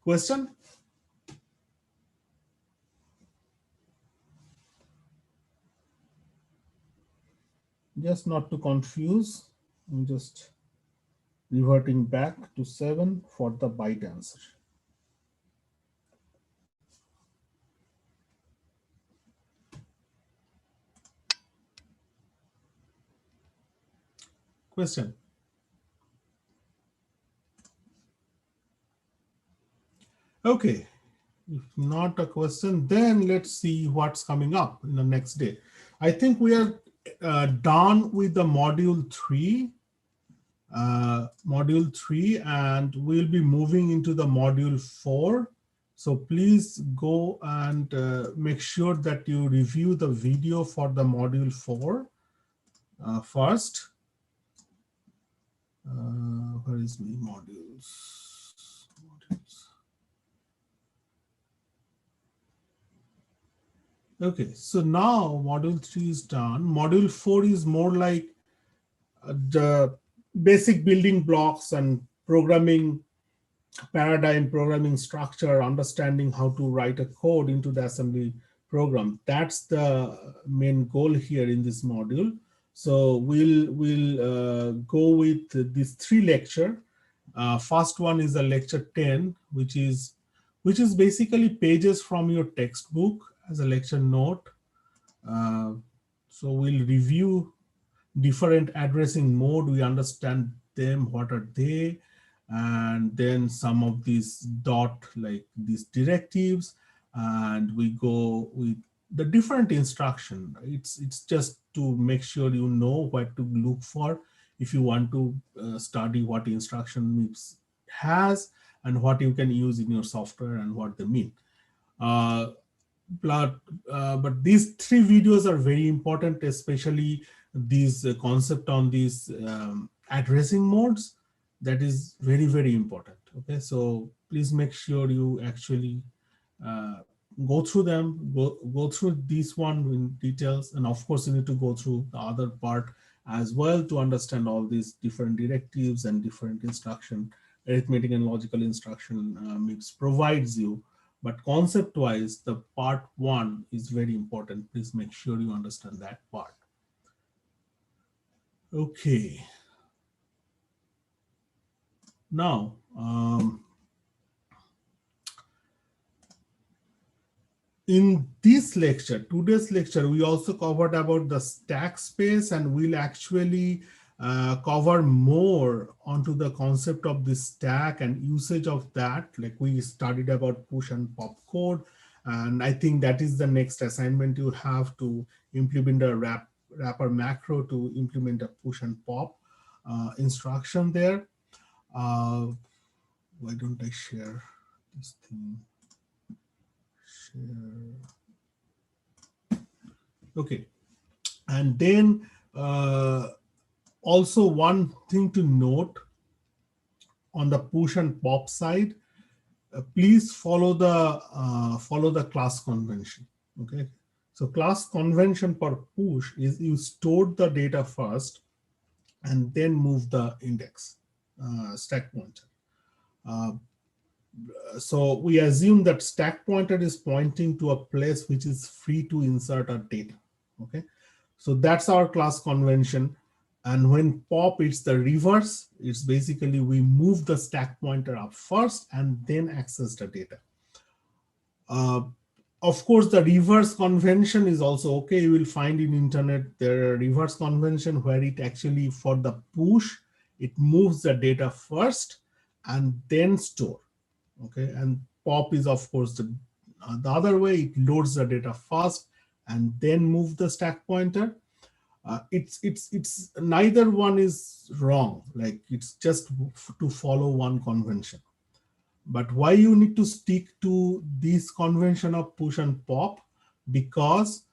Question? Just not to confuse, I'm just reverting back to 7 for the byte answer. Question? Okay, if not a question, then let's see what's coming up in the next day. I think we are done with the module 3. And we'll be moving into the module 4. So please go and make sure that you review the video for the module 4. first. Where is my modules? Okay, so now module 3 is done. Module 4 is more like the basic building blocks and programming paradigm, programming structure, understanding how to write a code into the assembly program. That's the main goal here in this module. So we'll go with these 3 lectures. First one is a lecture 10, which is basically pages from your textbook as a lecture note. So we'll review different addressing mode. We understand them, what are they, and then some of these like these directives, and we go with the different instruction. It's just to make sure you know what to look for if you want to study what instruction Mips has and what you can use in your software and what they mean. But these 3 videos are very important, especially these concept on these addressing modes. That is very, very important. Okay, so please make sure you actually go through them, go through this one in details, and of course you need to go through the other part as well to understand all these different directives and different instruction, arithmetic and logical instruction Mips provides you. But concept-wise, the part 1 is very important. Please make sure you understand that part. Okay. Now, in this lecture, today's lecture, we also covered about the stack space, and we'll actually cover more onto the concept of the stack and usage of that. Like we studied about push and pop code, and I think that is the next assignment you have to implement a wrapper macro to implement a push and pop instruction there. Why don't I share this thing? Share. Okay, and then also one thing to note on the push and pop side, please follow the class convention. Okay, so class convention for push is you store the data first and then move the index stack pointer. So we assume that stack pointer is pointing to a place which is free to insert our data. Okay, so that's our class convention. And when pop, it's the reverse. It's basically we move the stack pointer up first and then access the data. Of course, the reverse convention is also okay. You will find in internet there are reverse convention where it actually for the push, it moves the data first and then store. Okay, and pop is of course the other way. It loads the data first and then move the stack pointer. It's neither one is wrong. Like it's just to follow one convention. But why you need to stick to this convention of push and pop? Because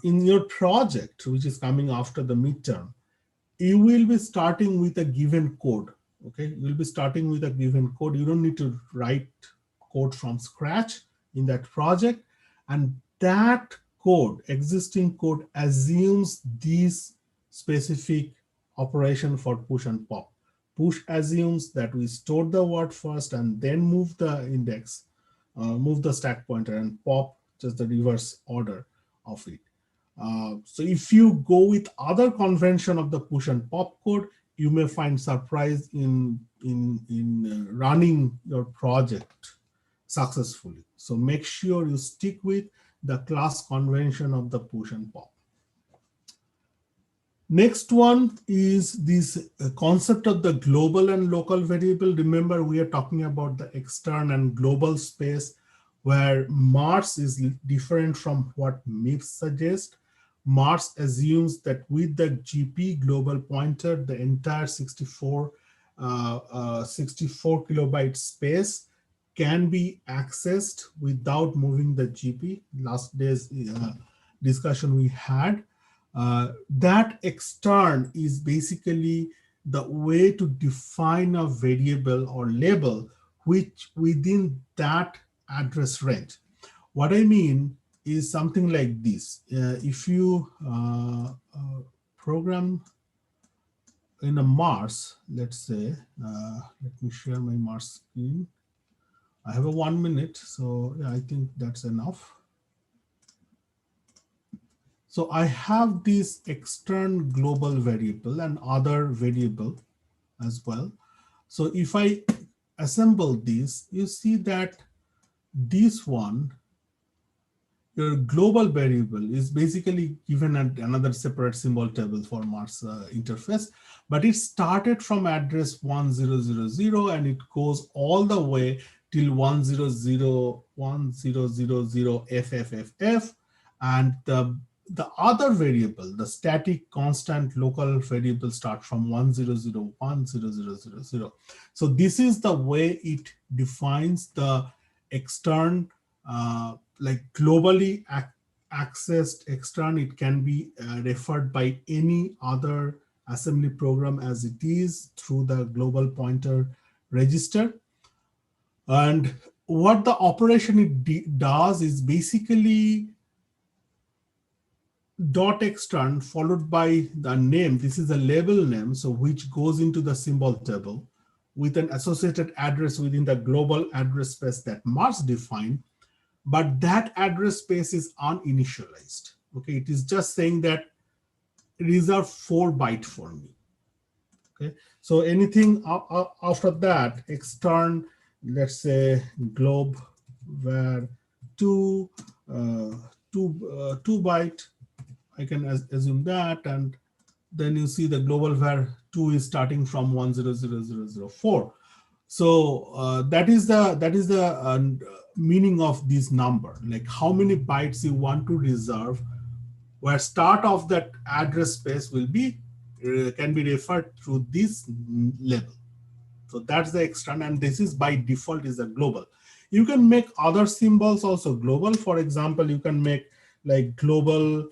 in your project, which is coming after the midterm, you will be starting with a given code. Okay, you will be starting with a given code. You don't need to write code from scratch in that project, and that code, existing code, assumes this specific operation for push and pop. Push assumes that we store the word first and then move the index, move the stack pointer, and pop just the reverse order of it. So if you go with other convention of the push and pop code, you may find surprise in running your project successfully. So make sure you stick with the class convention of the push and pop. Next one is this concept of the global and local variable. Remember, we are talking about the external and global space where Mars is different from what Mips suggests. Mars assumes that with the GP global pointer, the entire 64 kilobyte space can be accessed without moving the GP. Last day's discussion we had. That extern is basically the way to define a variable or label which within that address range. What I mean is something like this. If you program in a Mars, let's say, let me share my Mars screen. I have a 1 minute, so yeah, I think that's enough. So I have this external global variable and other variable as well. So if I assemble this, you see that this one, your global variable, is basically given another separate symbol table for Mars interface, but it started from address 1000 and it goes all the way till 1000FFFF, and the other variable, the static constant local variable, start from 10010000. So this is the way it defines the external like globally accessed extern. It can be referred by any other assembly program as it is through the global pointer register. And what the operation it does is basically dot extern followed by the name. This is a label name, so which goes into the symbol table with an associated address within the global address space that Mars defined. But that address space is uninitialized. Okay, it is just saying that reserve 4 byte for me. Okay, so anything after that, extern, let's say globe var 2 byte, I can assume that, and then you see the global var 2 is starting from 100004. So that is the meaning of this number, like how many bytes you want to reserve, where start of that address space will be can be referred through this label. So that's the external, and this is by default is a global. You can make other symbols also global. For example, you can make like global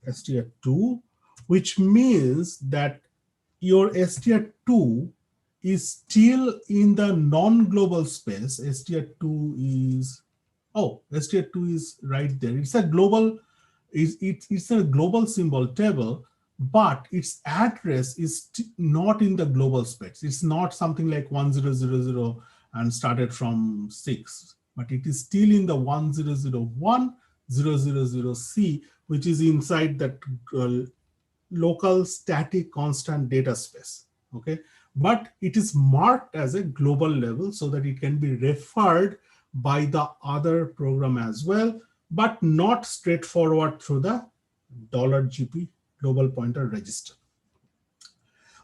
str2, which means that your str2 is still in the non-global space. str2 is, oh, str2 is right there. It's a global, it's a global symbol table, but its address is not in the global space. It's not something like 1000 and started from 6, but it is still in the 1001.000C, which is inside that local static constant data space. Okay, but it is marked as a global level so that it can be referred by the other program as well, but not straightforward through the $GP global pointer register.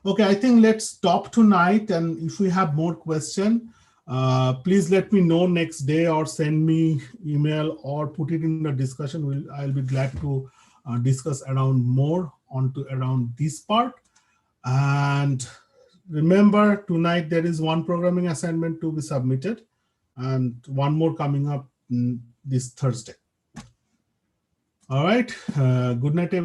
Okay, I think let's stop tonight, and if we have more question, please let me know next day or send me email or put it in the discussion. I'll be glad to discuss around more around this part. And remember, tonight there is one programming assignment to be submitted and one more coming up this Thursday. All right, good night, everyone.